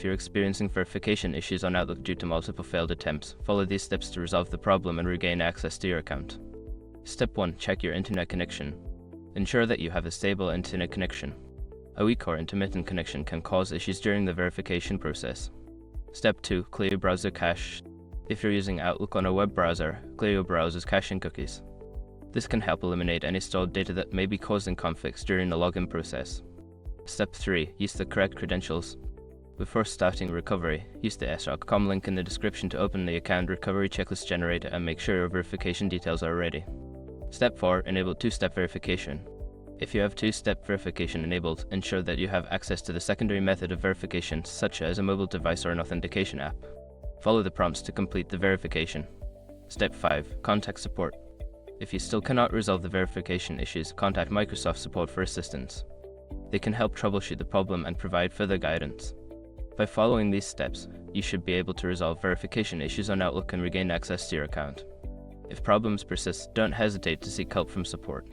if you're experiencing verification issues on Outlook due to multiple failed attempts, follow these steps to resolve the problem and regain access to your account. Step 1. Check your internet connection. Ensure that you have a stable internet connection. A weak or intermittent connection can cause issues during the verification process. Step 2. Clear your browser cache. If you're using Outlook on a web browser, clear your browser's caching cookies. This can help eliminate any stored data that may be causing conflicts during the login process. Step 3. Use the correct credentials. Before starting recovery, use the sr.com link in the description to open the account recovery checklist generator and make sure your verification details are ready. Step 4. Enable two-step verification. If you have two-step verification enabled, ensure that you have access to the secondary method of verification, such as a mobile device or an authentication app. Follow the prompts to complete the verification. Step 5. Contact support. If you still cannot resolve the verification issues, contact Microsoft Support for assistance. They can help troubleshoot the problem and provide further guidance. By following these steps, you should be able to resolve verification issues on Outlook and regain access to your account. If problems persist, don't hesitate to seek help from support.